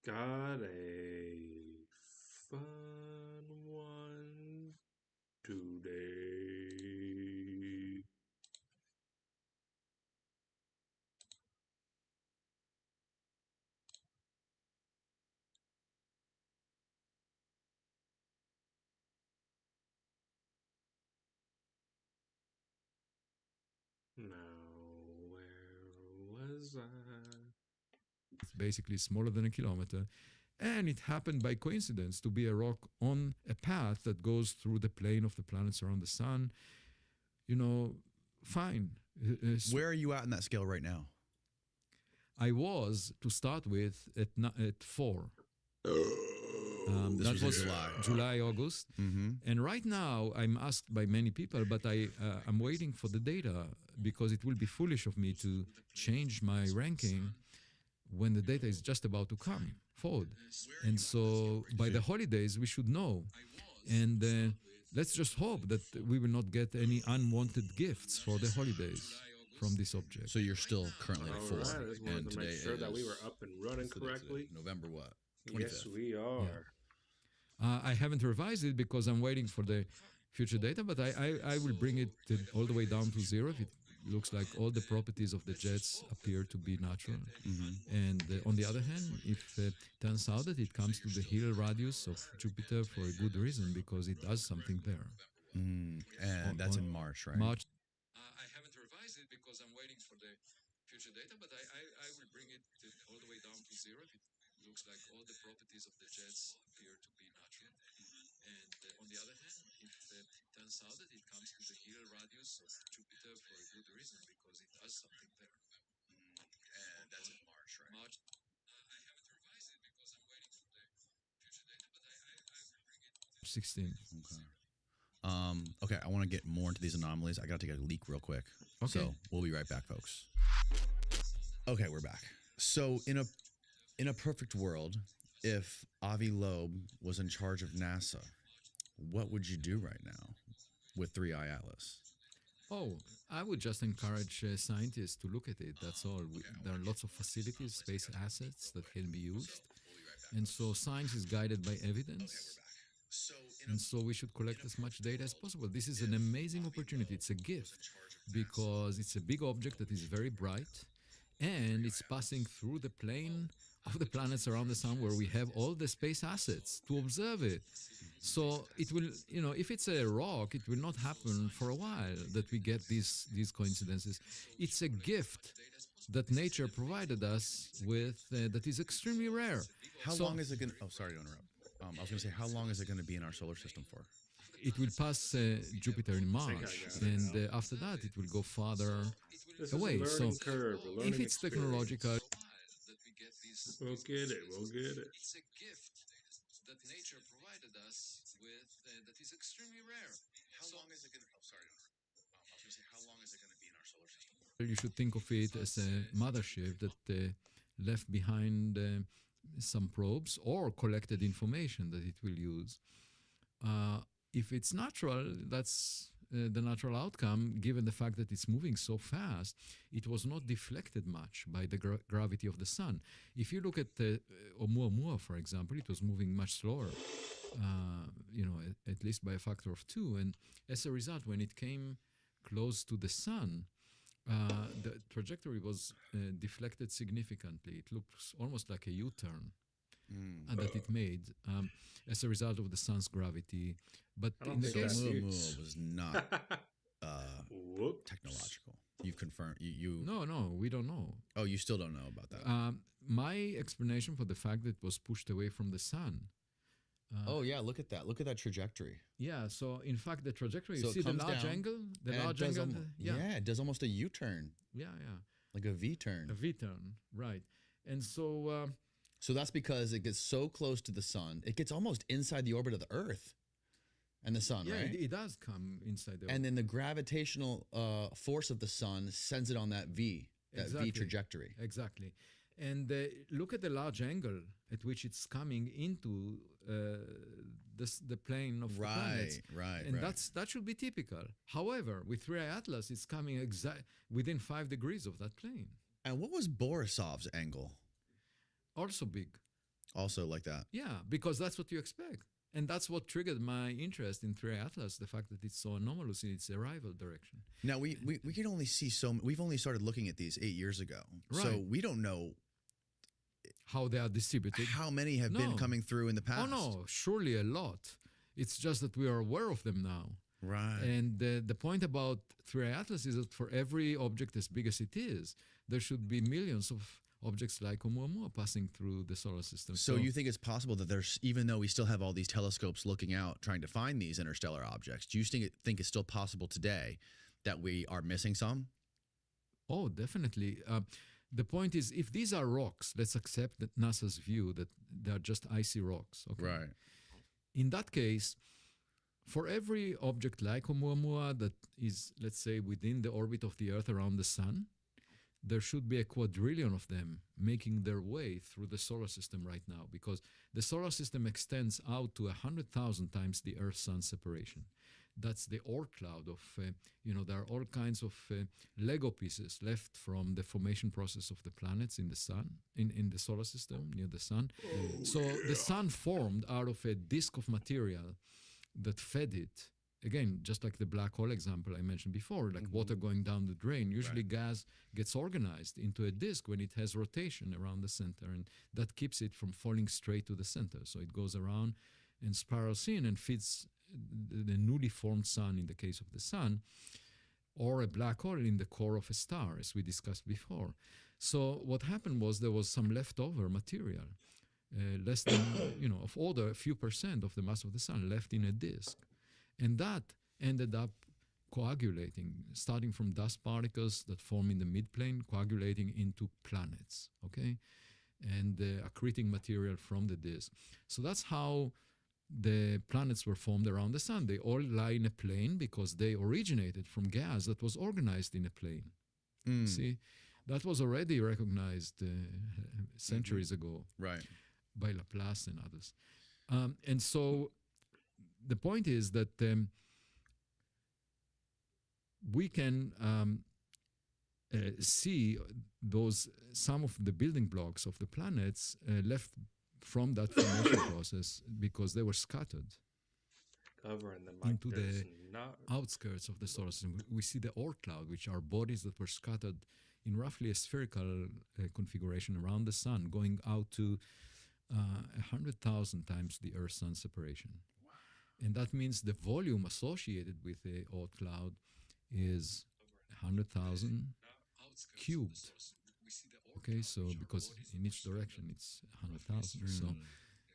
Got a fun one today. Now, where was I? It's basically smaller than a kilometer. And it happened by coincidence to be a rock on a path that goes through the plane of the planets around the sun. You know, fine. Where are you at in that scale right now? I was, to start with, at 4. This That was in was July. August. Mm-hmm. And right now, I'm asked by many people, but I'm waiting for the data because it will be foolish of me to change my ranking when the data is just about to come forward. And so by the holidays, we should know. And let's just hope that we will not get any unwanted gifts for the holidays from this object. So you're still currently at All 4. right, I just wanted And to make today sure that we is, were up and running what's the date today? correctly. November what? 25th. Yes, we Yeah. are. I haven't revised it because I'm waiting for the future data, but I will bring it all the way down to 0 if it looks like all the properties of the jets appear to be natural. And on the other hand, if it turns out that it comes to the Hill radius of Jupiter for a good reason, because it does something there. And that's in March, right? March. I haven't revised it because I'm waiting for the future data, but I will bring it all the way down to 0 if it looks like all the properties of the jets appear to be natural. And on the other hand, if it turns out that it comes to the Hill radius of Jupiter for a good reason, because it does something there. And that's in March, right? March. I haven't revised it because I'm waiting for the future data, but I will bring it 16. Okay. Okay, I want to get more into these anomalies. I got to take a leak real quick. Okay. So we'll be right back, folks. Okay, we're back. So in a perfect world, if Avi Loeb was in charge of NASA, what would you do right now with 3i Atlas? Oh, I would just encourage scientists to look at it. That's all. There are lots of facilities, space assets that can be used. And so science is guided by evidence. And so we should collect as much data as possible. This is an amazing opportunity. It's a gift because it's a big object that is very bright and it's passing through the plane of the planets around the sun where we have all the space assets to observe it. So it will, if it's a rock, it will not happen for a while that we get these coincidences. It's a gift that nature provided us with that is extremely rare. How long is it going to... Oh, sorry to interrupt. I was going to say, how long is it going to be in our solar system for? It will pass Jupiter in March, and after that it will go farther away. So if it's technological, we'll get it. We'll get it. It's a gift that nature provided us with that is extremely rare. How long is it going to... Oh, sorry. I was going to say, how long is it going to be in our solar system? You should think of it as a mothership that left behind some probes or collected information that it will use. If it's natural, that's the natural outcome, given the fact that it's moving so fast. It was not deflected much by the gravity of the sun. If you look at Oumuamua, for example, it was moving much slower, at least by a factor of 2. And as a result, when it came close to the sun, the trajectory was deflected significantly. It looks almost like a U-turn. That it made as a result of the sun's gravity. But in the case Oumuamua was not technological. You've confirmed. No, we don't know. Oh, you still don't know about that. My explanation for the fact that it was pushed away from the sun. Oh yeah, look at that. Look at that trajectory. Yeah. So in fact, the trajectory. So you see the large angle. The large angle. Yeah, it does almost a U-turn. Yeah. Like a V-turn. A V-turn, right? And so. So that's because it gets so close to the sun, it gets almost inside the orbit of the Earth and the sun, right? Yeah, it does come inside the orbit. And then the gravitational force of the sun sends it on that V, V trajectory. Exactly. And look at the large angle at which it's coming into the plane of the planets. Right. And that should be typical. However, with 3i Atlas, it's coming within 5 degrees of that plane. And what was Borisov's angle? Also big. Also like that. Yeah, because that's what you expect. And that's what triggered my interest in 3 Atlas, the fact that it's so anomalous in its arrival direction. Now we can only see we've only started looking at these 8 years ago. So Right. we don't know How they are distributed. how many have been No. coming through in the past. Oh, no, surely a lot. It's just that we are aware of them now. Right. And the point about 3 Atlas is that for every object as big as it is, there should be millions of objects like Oumuamua passing through the solar system. So you think it's possible that there's, even though we still have all these telescopes looking out trying to find these interstellar objects, do you think it's still possible today that we are missing some? Oh, definitely. The point is, if these are rocks, let's accept that NASA's view that they are just icy rocks. Okay? Right. In that case, for every object like Oumuamua that is, let's say, within the orbit of the Earth around the Sun, there should be a quadrillion of them making their way through the solar system right now, because the solar system extends out to 100,000 times the Earth-Sun separation. That's the Oort cloud of, there are all kinds of Lego pieces left from the formation process of the planets in the sun, in the solar system, near the sun. So the sun formed out of a disk of material that fed it. Again, just like the black hole example I mentioned before, like water going down the drain, usually gas gets organized into a disk when it has rotation around the center, and that keeps it from falling straight to the center. So it goes around and spirals in and feeds the newly formed sun in the case of the sun, or a black hole in the core of a star, as we discussed before. So what happened was there was some leftover material, less than, of order a few percent of the mass of the sun left in a disk. And that ended up coagulating, starting from dust particles that form in the midplane, coagulating into planets, okay? And accreting material from the disk. So that's how the planets were formed around the sun. They all lie in a plane because they originated from gas that was organized in a plane. See, that was already recognized centuries ago, Right, by Laplace and others. And so the point is that we can see some of the building blocks of the planets left from that formation process because they were scattered Covering them like into there's the not. outskirts of the solar system. We see the Oort cloud, which are bodies that were scattered in roughly a spherical configuration around the sun, going out to 100,000 times the Earth-Sun separation. And that means the volume associated with the Oort cloud is 100,000 cubed. Okay, so because in each direction it's 100,000. So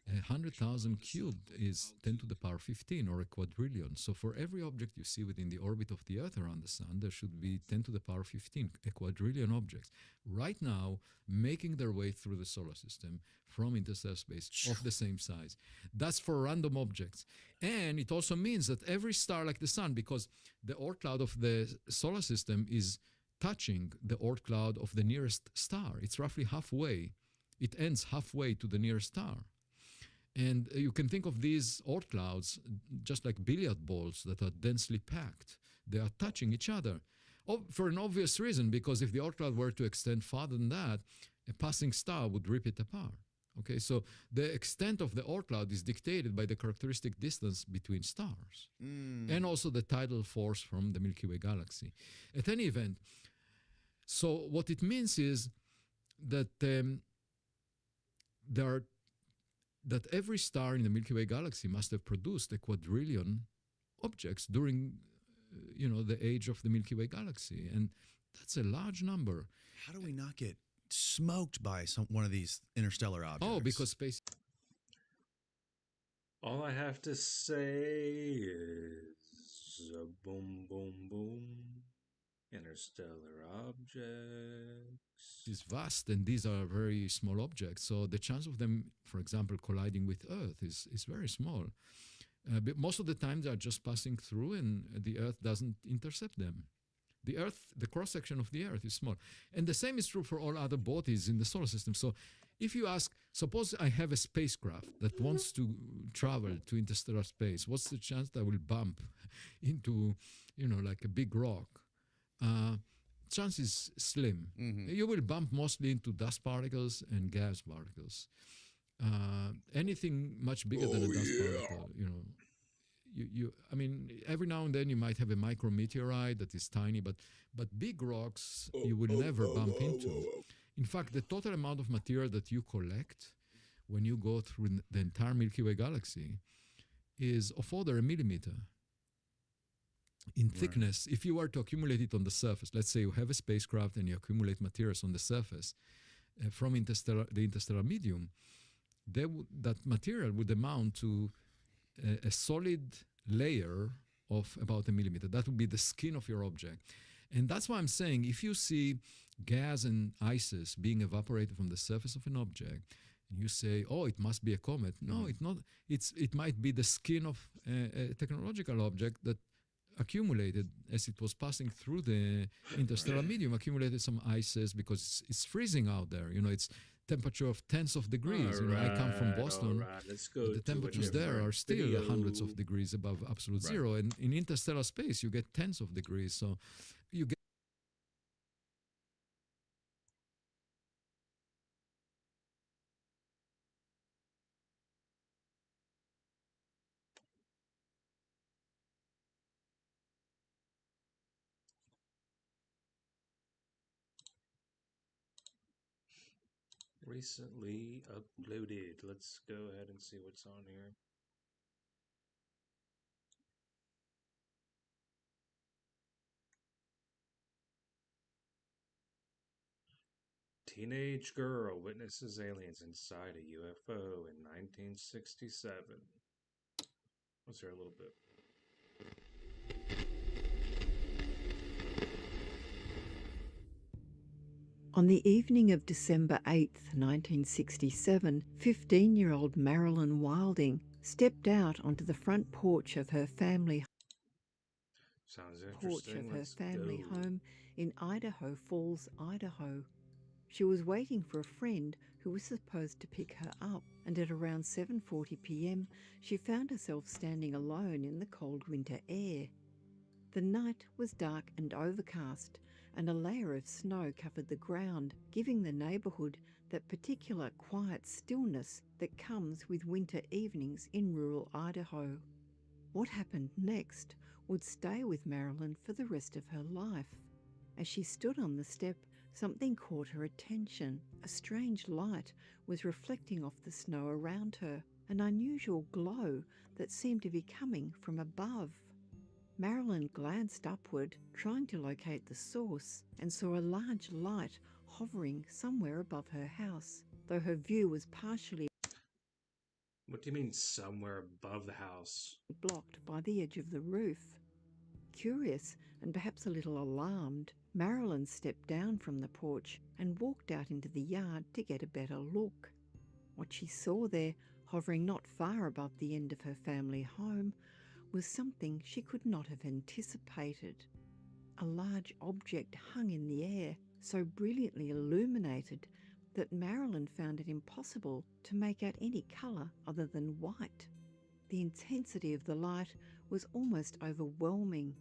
100,000 cubed is 10 to the power 15, or a quadrillion. So for every object you see within the orbit of the Earth around the sun, there should be 10 to the power 15, a quadrillion objects, right now making their way through the solar system from interstellar space of the same size. That's for random objects. And it also means that every star like the sun, because the Oort cloud of the solar system is touching the Oort cloud of the nearest star. It's roughly halfway. It ends halfway to the nearest star. And you can think of these Oort clouds just like billiard balls that are densely packed. They are touching each other for an obvious reason, because if the Oort cloud were to extend farther than that, a passing star would rip it apart. Okay, so the extent of the Oort cloud is dictated by the characteristic distance between stars and also the tidal force from the Milky Way galaxy. At any event, so what it means is that that every star in the Milky Way galaxy must have produced a quadrillion objects during, the age of the Milky Way galaxy, and that's a large number. How do we not get smoked by one of these interstellar objects? Oh, because space. All I have to say is boom, boom, boom. Interstellar objects. Is vast, and these are very small objects. So the chance of them, for example, colliding with Earth is very small. But most of the time, they are just passing through, and the Earth doesn't intercept them. The cross-section of the Earth is small. And the same is true for all other bodies in the solar system. So if you ask, suppose I have a spacecraft that wants to travel to interstellar space, what's the chance that I will bump into, like a big rock? Chance is slim. You will bump mostly into dust particles and gas particles. anything much bigger than a dust particle, I mean, every now and then you might have a micrometeorite that is tiny, but big rocks you will never bump into. In fact, the total amount of material that you collect when you go through the entire Milky Way galaxy is of order a millimeter in thickness. If you were to accumulate it on the surface, let's say you have a spacecraft and you accumulate materials on the surface from the interstellar medium, that material would amount to a solid layer of about a millimeter. That would be the skin of your object. And that's why I'm saying if you see gas and ices being evaporated from the surface of an object, and you say, oh, it must be a comet. No, it's not. It might be the skin of a technological object that accumulated as it was passing through the interstellar medium, accumulated some ices because it's freezing out there. It's temperature of tens of degrees. I come from Boston. Let's go. The temperatures there are still hundreds of degrees above absolute zero. And in interstellar space, you get tens of degrees. So you get Recently uploaded. Let's go ahead and see what's on here. Teenage girl witnesses aliens inside a UFO in 1967. Let's hear a little bit. On the evening of December 8th, 1967, 15-year-old Marilyn Wilding stepped out onto the front porch of her family home in Idaho Falls, Idaho. She was waiting for a friend who was supposed to pick her up, and at around 7:40 p.m. she found herself standing alone in the cold winter air. The night was dark and overcast, and a layer of snow covered the ground, giving the neighbourhood that particular quiet stillness that comes with winter evenings in rural Idaho. What happened next would stay with Marilyn for the rest of her life. As she stood on the step, something caught her attention. A strange light was reflecting off the snow around her, an unusual glow that seemed to be coming from above. Marilyn glanced upward, trying to locate the source, and saw a large light hovering somewhere above her house, though her view was partially What do you mean somewhere above the house? blocked by the edge of the roof. Curious and perhaps a little alarmed, Marilyn stepped down from the porch and walked out into the yard to get a better look. What she saw there, hovering not far above the end of her family home, was something she could not have anticipated. A large object hung in the air, so brilliantly illuminated that Marilyn found it impossible to make out any colour other than white. The intensity of the light was almost overwhelming.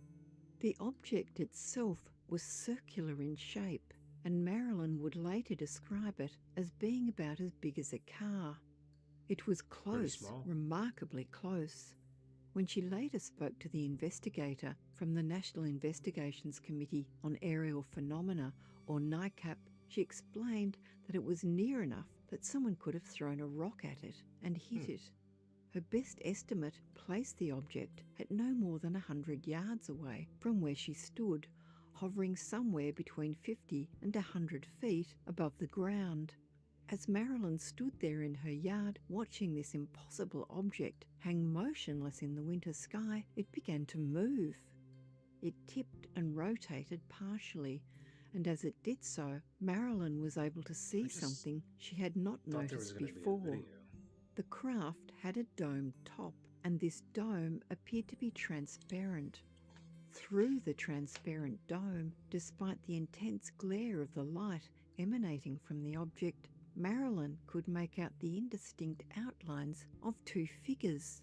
The object itself was circular in shape, and Marilyn would later describe it as being about as big as a car. It was close, remarkably close. When she later spoke to the investigator from the National Investigations Committee on Aerial Phenomena, or NICAP, she explained that it was near enough that someone could have thrown a rock at it and hit it. Her best estimate placed the object at no more than 100 yards away from where she stood, hovering somewhere between 50 and 100 feet above the ground. As Marilyn stood there in her yard watching this impossible object hang motionless in the winter sky, it began to move. It tipped and rotated partially, and as it did so, Marilyn was able to see something she had not noticed before. The craft had a domed top, and this dome appeared to be transparent. Through the transparent dome, despite the intense glare of the light emanating from the object, Marilyn could make out the indistinct outlines of two figures.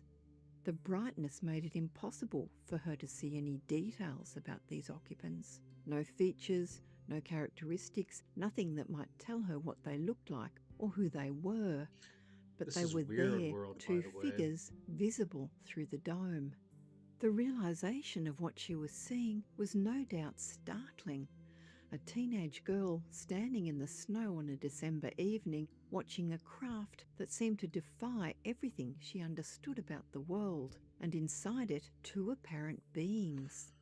The brightness made it impossible for her to see any details about these occupants. No features, no characteristics, nothing that might tell her what they looked like or who they were. but This they is were Weird there, World, by two the way. figures visible through the dome. The realization of what she was seeing was no doubt startling. A teenage girl standing in the snow on a December evening, watching a craft that seemed to defy everything she understood about the world, and inside it, two apparent beings.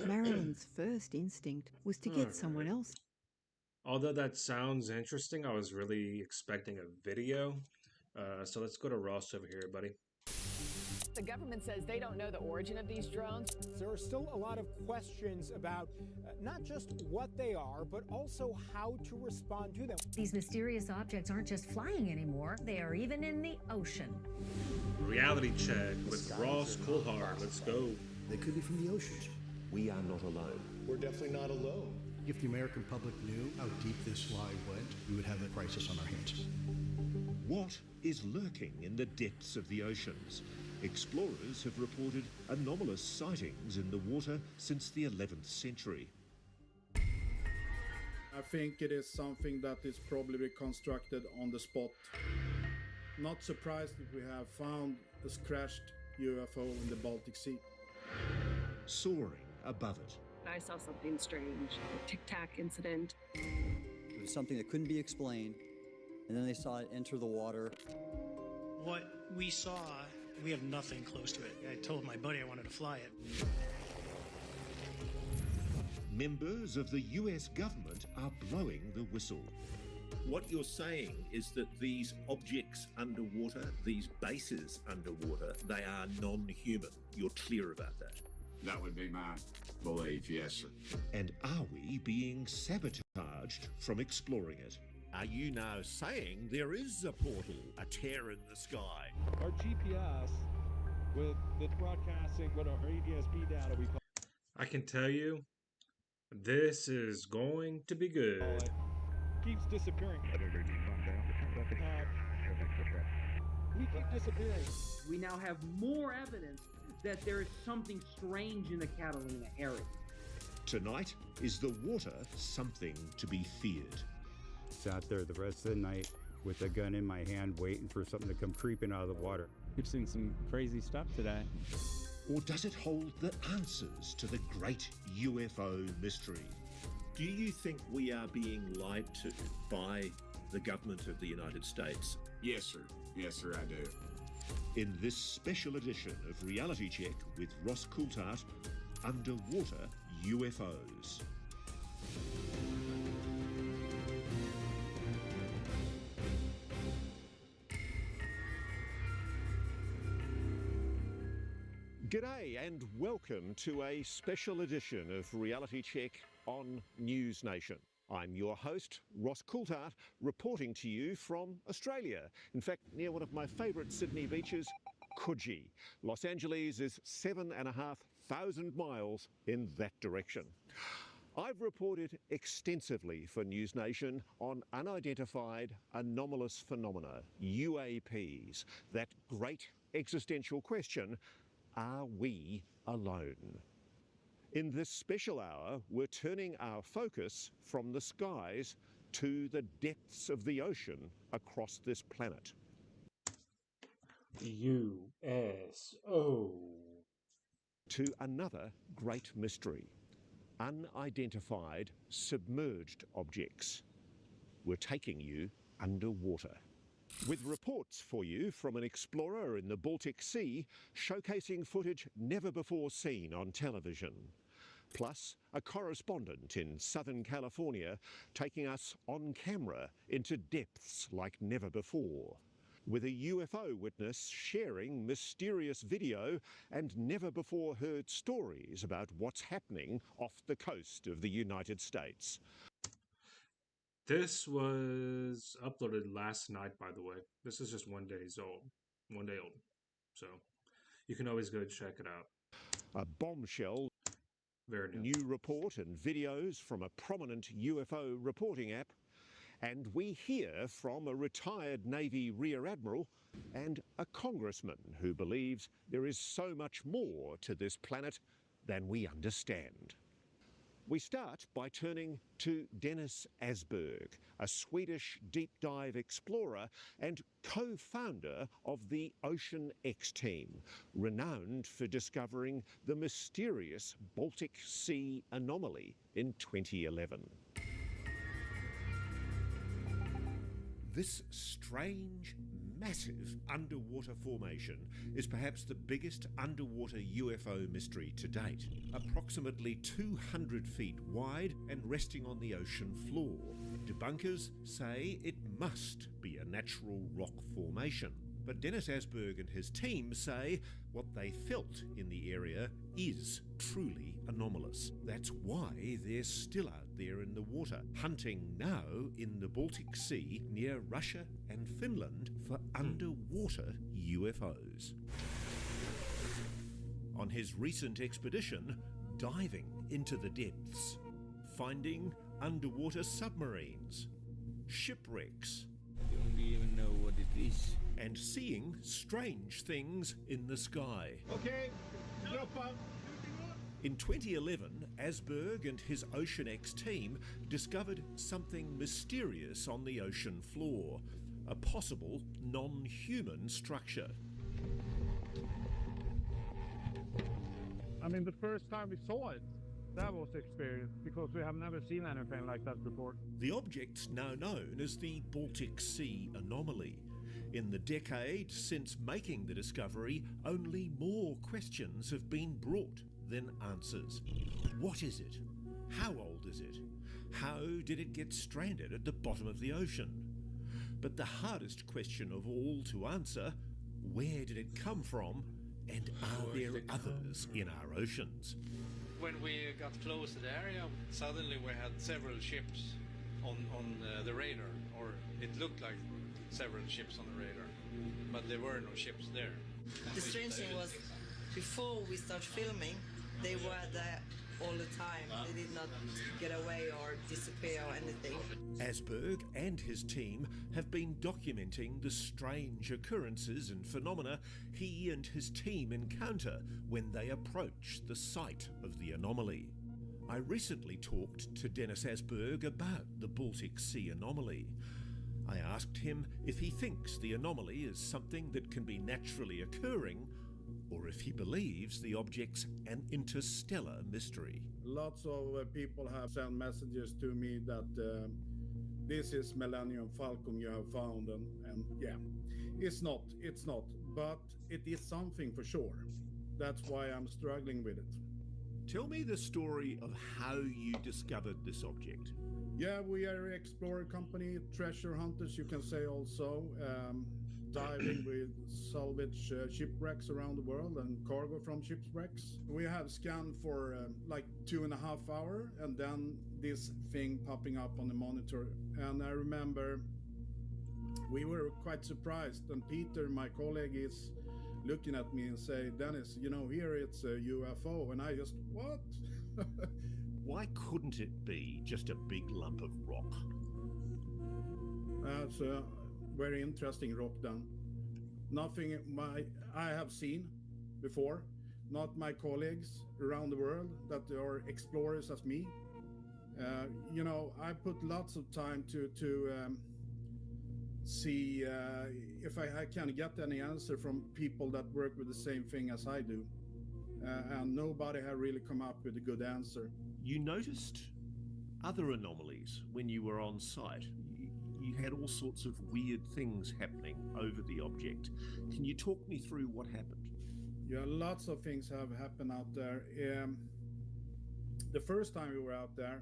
Marilyn's first instinct was to get someone Alright. else. Although that sounds interesting, I was really expecting a video. So let's go to Ross over here, buddy. The government says they don't know the origin of these drones. There are still a lot of questions about not just what they are, but also how to respond to them. These mysterious objects aren't just flying anymore, they are even in the ocean. Reality check with Ross Coulthard. Let's go. They could be from the oceans. We are not alone. We're definitely not alone. If the American public knew how deep this lie went, we would have a crisis on our hands. What is lurking in the depths of the oceans? Explorers have reported anomalous sightings in the water since the 11th century. I think it is something that is probably reconstructed on the spot. Not surprised that we have found a crashed UFO in the Baltic Sea. Soaring above it. I saw something strange, a tic-tac incident. It was something that couldn't be explained, and then they saw it enter the water. What we saw, we have nothing close to it. I told my buddy I wanted to fly it. Members of the US government are blowing the whistle. What you're saying is that these objects underwater, these bases underwater, they are non-human. You're clear about that? That would be my belief, yes, sir. And are we being sabotaged from exploring it? Are you now saying there is a portal, a tear in the sky? Our GPS, with the broadcasting, with our ADS-B data, we call... I can tell you, this is going to be good. Keeps disappearing. We keep disappearing. We now have more evidence that there is something strange in the Catalina area. Tonight, is the water something to be feared? Sat there the rest of the night with a gun in my hand waiting for something to come creeping out of the water. We've seen some crazy stuff today. Or does it hold the answers to the great UFO mystery? Do you think we are being lied to by the government of the United States? Yes, sir. Yes, sir, I do. In this special edition of Reality Check with Ross Coulthard, Underwater UFOs. G'day and welcome to a special edition of Reality Check on News Nation. I'm your host, Ross Coulthard, reporting to you from Australia. In fact, near one of my favourite Sydney beaches, Coogee. Los Angeles is 7,500 miles in that direction. I've reported extensively for News Nation on unidentified anomalous phenomena, UAPs, that great existential question, are we alone? In this special hour, we're turning our focus from the skies to the depths of the ocean across this planet. USO. To another great mystery, unidentified submerged objects. We're taking you underwater. With reports for you from an explorer in the Baltic Sea, showcasing footage never before seen on television. Plus, a correspondent in Southern California taking us on camera into depths like never before. With a UFO witness sharing mysterious video and never before heard stories about what's happening off the coast of the United States. This was uploaded last night, by the way. This is just 1 day old. 1 day old. So you can always go check it out. A bombshell. Very new. New report and videos from a prominent UFO reporting app. And we hear from a retired Navy Rear Admiral and a congressman who believes there is so much more to this planet than we understand. We start by turning to Dennis Asberg, a Swedish deep dive explorer and co-founder of the Ocean X team, renowned for discovering the mysterious Baltic Sea anomaly in 2011. This strange, massive underwater formation is perhaps the biggest underwater UFO mystery to date. Approximately 200 feet wide and resting on the ocean floor. Debunkers say it must be a natural rock formation. But Dennis Asberg and his team say what they felt in the area is truly anomalous. That's why they're still out there in the water, hunting now in the Baltic Sea near Russia and Finland for underwater UFOs. On his recent expedition, diving into the depths, finding underwater submarines, shipwrecks, don't even know what it is, and seeing strange things in the sky. Okay, drop out. In 2011, Asberg and his Ocean X team discovered something mysterious on the ocean floor, a possible non-human structure. I mean, the first time we saw it, that was the experience, because we have never seen anything like that before. The object's now known as the Baltic Sea anomaly. In the decade since making the discovery, only more questions have been brought than answers. What is it? How old is it? How did it get stranded at the bottom of the ocean? But the hardest question of all to answer, where did it come from, and are there others in our oceans? When we got close to the area, suddenly we had several ships on the radar, or it looked like several ships on the radar, but there were no ships there. The strange thing was, before we started filming, they were there all the time. They did not get away or disappear or anything. Asberg and his team have been documenting the strange occurrences and phenomena he and his team encounter when they approach the site of the anomaly. I recently talked to Dennis Asberg about the Baltic Sea anomaly. I asked him if he thinks the anomaly is something that can be naturally occurring, or if he believes the object's an interstellar mystery. Lots of people have sent messages to me that this is Millennium Falcon you have found, and yeah, it's not, but it is something for sure. That's why I'm struggling with it. Tell me the story of how you discovered this object. Yeah, we are an explorer company, treasure hunters, you can say also. Diving with salvage shipwrecks around the world and cargo from shipwrecks. We have scanned for like 2.5 hours, and then this thing popping up on the monitor. And I remember we were quite surprised, and Peter, my colleague, is looking at me and say, "Dennis, you know, here it's a UFO." And I just, what? Why couldn't it be just a big lump of rock? That's a very interesting rock then. Nothing I have seen before, not my colleagues around the world that are explorers as me. You know, I put lots of time to see if I can get any answer from people that work with the same thing as I do. And nobody had really come up with a good answer. You noticed other anomalies when you were on site. You had all sorts of weird things happening over the object. Can you talk me through what happened? Yeah, lots of things have happened out there. The first time we were out there,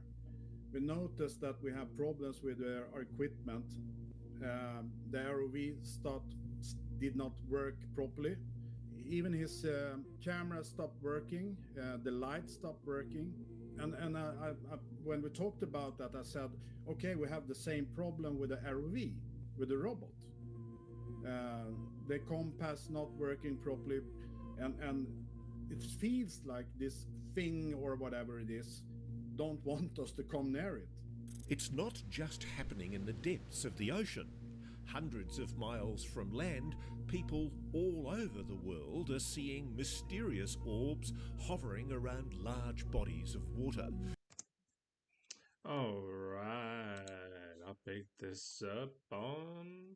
we noticed that we have problems with our equipment. The ROV did not work properly. Even his camera stopped working, the light stopped working. And I, when we talked about that, I said, okay, we have the same problem with the ROV, with the robot. The compass not working properly, and it feels like this thing or whatever it is don't want us to come near it. It's not just happening in the depths of the ocean. Hundreds of miles from land, people all over the world are seeing mysterious orbs hovering around large bodies of water. All right, I'll pick this up on